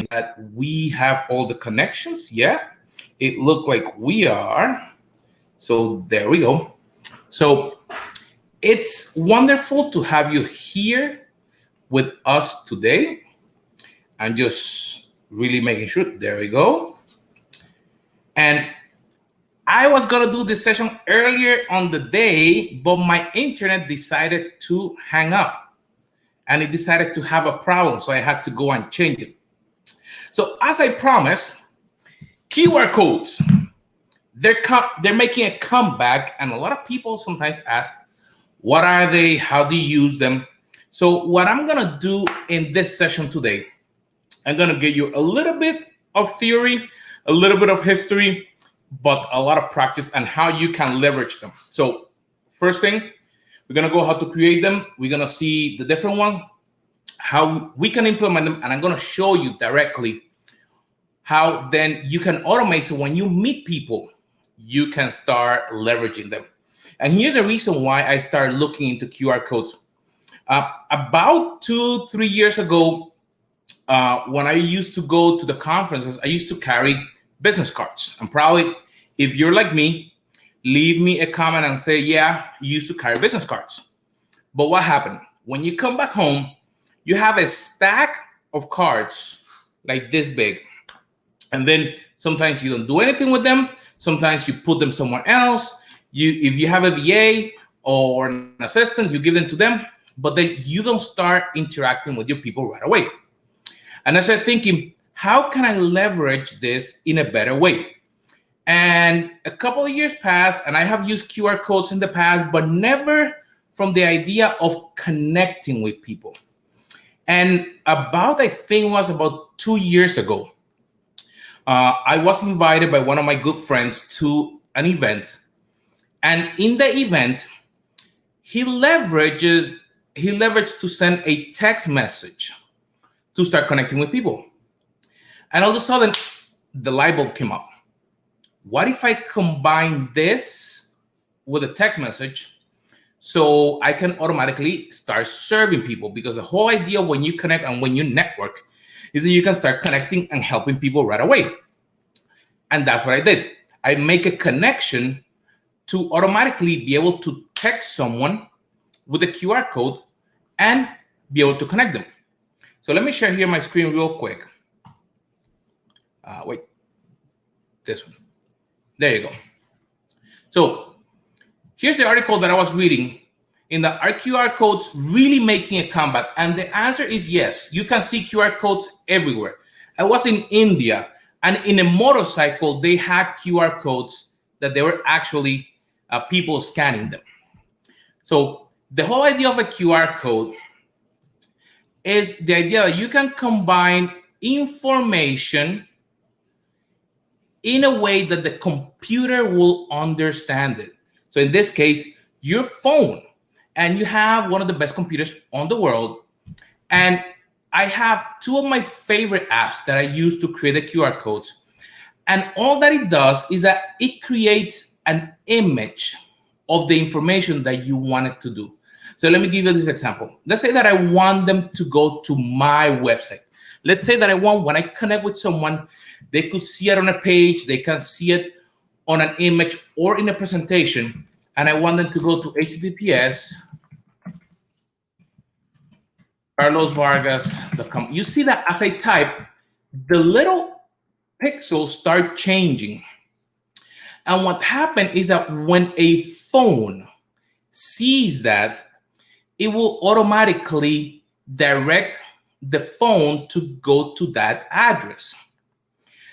that we have all the connections. Yeah, it looked like we are. So there we go. So it's wonderful to have you here with us today. I'm just really making sure. There we go. And I was gonna do this session earlier on the day, but my internet decided to hang up and it decided to have a problem. So I had to go and change it. So as I promised, QR codes, they're making a comeback, and a lot of people sometimes ask, what are they? How do you use them? So what I'm gonna do in this session today, I'm gonna give you a little bit of theory, a little bit of history, but a lot of practice and how you can leverage them. So first thing, we're gonna go how to create them. We're gonna see the different ones, how we can implement them, and I'm gonna show you directly how then you can automate. So when you meet people, you can start leveraging them. And here's the reason why I started looking into QR codes. About 2-3 years ago, when I used to go to the conferences, I used to carry business cards. And probably, if you're like me, leave me a comment and say, yeah, you used to carry business cards. But what happened? When you come back home, you have a stack of cards like this big. And then sometimes you don't do anything with them. Sometimes you put them somewhere else. If you have a VA or an assistant, you give them to them, but then you don't start interacting with your people right away. And I started thinking, how can I leverage this in a better way? And a couple of years passed, and I have used QR codes in the past, but never from the idea of connecting with people. And I think it was about 2 years ago, I was invited by one of my good friends to an event. And in the event, he leveraged to send a text message to start connecting with people. And all of a sudden, the light bulb came up. What if I combine this with a text message so I can automatically start serving people? Because the whole idea when you connect and when you network is that you can start connecting and helping people right away. And that's what I did. I make a connection to automatically be able to text someone with a QR code and be able to connect them. So let me share here my screen real quick. Wait, this one. There you go. So here's the article that I was reading in the are QR codes really making a comeback? And the answer is yes. You can see QR codes everywhere. I was in India, and in a motorcycle, they had QR codes that they were actually people scanning them. So the whole idea of a QR code is the idea that you can combine information in a way that the computer will understand it. So in this case, your phone, and you have one of the best computers on the world. And I have two of my favorite apps that I use to create the QR codes. And all that it does is that it creates an image of the information that you want it to do. So let me give you this example. Let's say that I want them to go to my website. Let's say that I want, when I connect with someone, they could see it on a page, they can see it on an image or in a presentation, and I want them to go to https carlosvargas.com. You see that as I type, the little pixels start changing. And what happened is that when a phone sees that, it will automatically direct the phone to go to that address.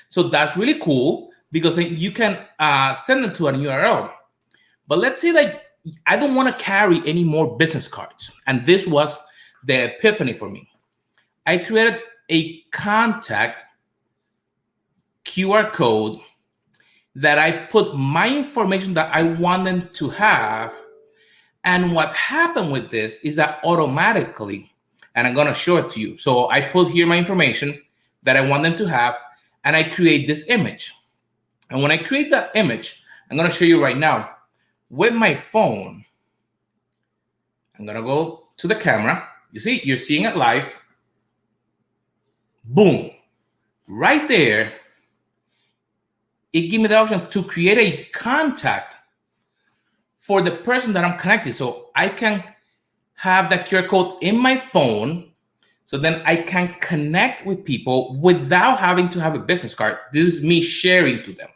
So that's really cool because you can send them to a URL. But let's say that I don't want to carry any more business cards. And this was the epiphany for me. I created a contact QR code that I put my information that I want them to have. And what happened with this is that automatically, and I'm going to show it to you. So I put here my information that I want them to have, and I create this image. And when I create that image, I'm going to show you right now with my phone. I'm going to go to the camera. You see, you're seeing it live. Boom. right there, it gives me the option to create a contact for the person that I'm connected. So I can have that QR code in my phone. So then I can connect with people without having to have a business card. This is me sharing to them.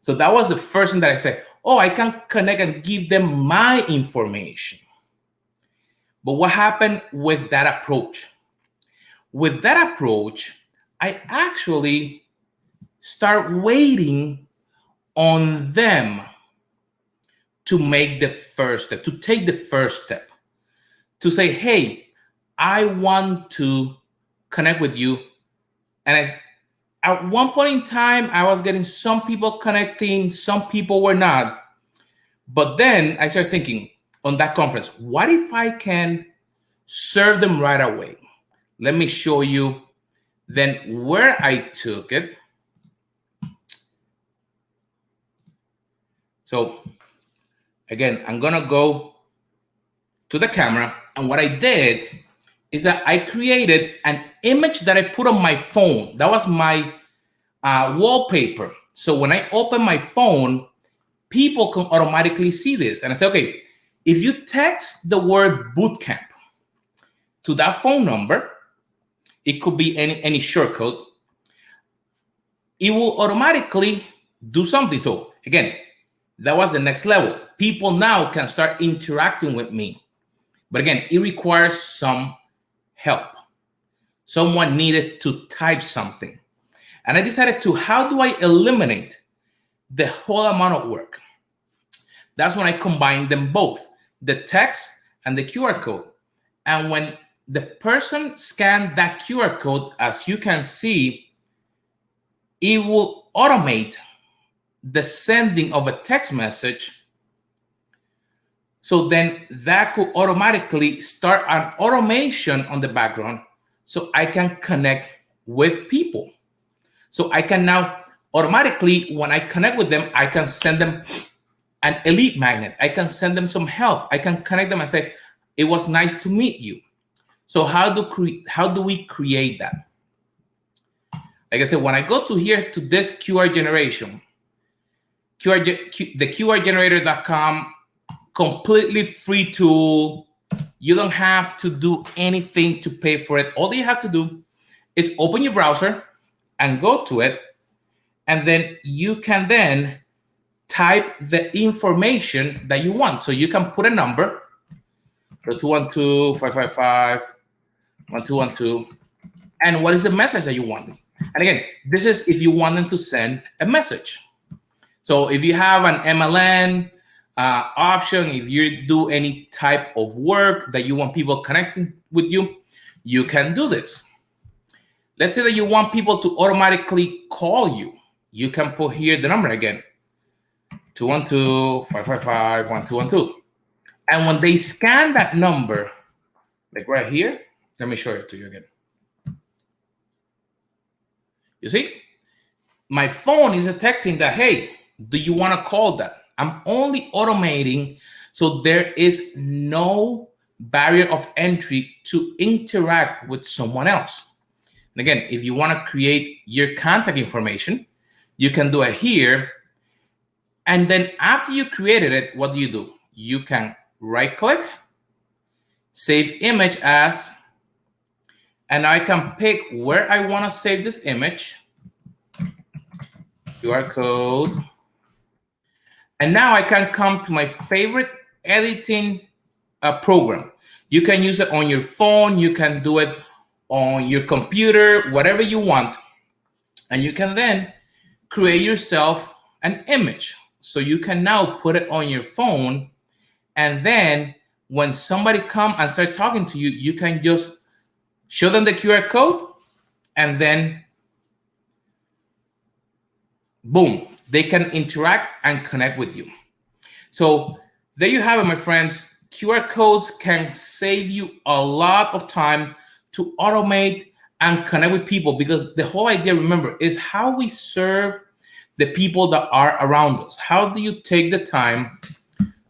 So that was the first thing that I said, oh, I can connect and give them my information. But what happened with that approach? With that approach, I actually start waiting on them to make the first step, to take the first step, to say, hey, I want to connect with you. And at one point in time, I was getting some people connecting, some people were not. But then I started thinking on that conference, what if I can serve them right away? Let me show you then where I took it. So again, I'm gonna go to the camera, and what I did is that I created an image that I put on my phone. That was my wallpaper. So when I open my phone, people can automatically see this. And I say, okay, if you text the word bootcamp to that phone number, it could be any short code, it will automatically do something. So again, that was the next level. People now can start interacting with me. But again, it requires some help. Someone needed to type something. And I decided to, how do I eliminate the whole amount of work? That's when I combined them both, the text and the QR code. And when the person scanned that QR code, as you can see, it will automate the sending of a text message. So then that could automatically start an automation on the background so I can connect with people. So I can now automatically, when I connect with them, I can send them an elite magnet. I can send them some help. I can connect them and say, it was nice to meet you. So how do we create that? Like I said, when I go to here to this QR generation, the QRgenerator.com, completely free tool. You don't have to do anything to pay for it. All you have to do is open your browser and go to it. And then you can then type the information that you want. So you can put a number, so 212-555-1212, and what is the message that you want. And again, this is if you want them to send a message. So if you have an MLN option, if you do any type of work that you want people connecting with you, you can do this. Let's say that you want people to automatically call you. You can put here the number again, 212-555-1212. And when they scan that number, like right here, let me show it to you again. You see, my phone is detecting that, hey, do you want to call that? I'm only automating, so there is no barrier of entry to interact with someone else. And again, if you want to create your contact information, you can do it here. And then after you created it, what do? You can right click, save image as, and I can pick where I want to save this image, QR code. And now I can come to my favorite editing program. You can use it on your phone. You can do it on your computer, whatever you want. And you can then create yourself an image. So you can now put it on your phone. And then when somebody come and start talking to you, you can just show them the QR code, and then boom, they can interact and connect with you. So there you have it, my friends. QR codes can save you a lot of time to automate and connect with people, because the whole idea, remember, is how we serve the people that are around us. How do you take the time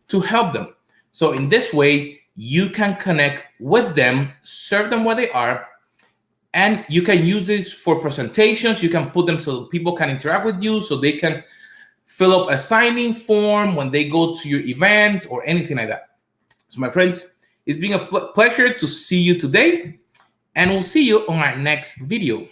to help them? So in this way, you can connect with them, serve them where they are, And you can use this for presentations. You can put them so people can interact with you, so they can fill up a signing form when they go to your event or anything like that. So my friends, it's been a pleasure to see you today, and we'll see you on our next video.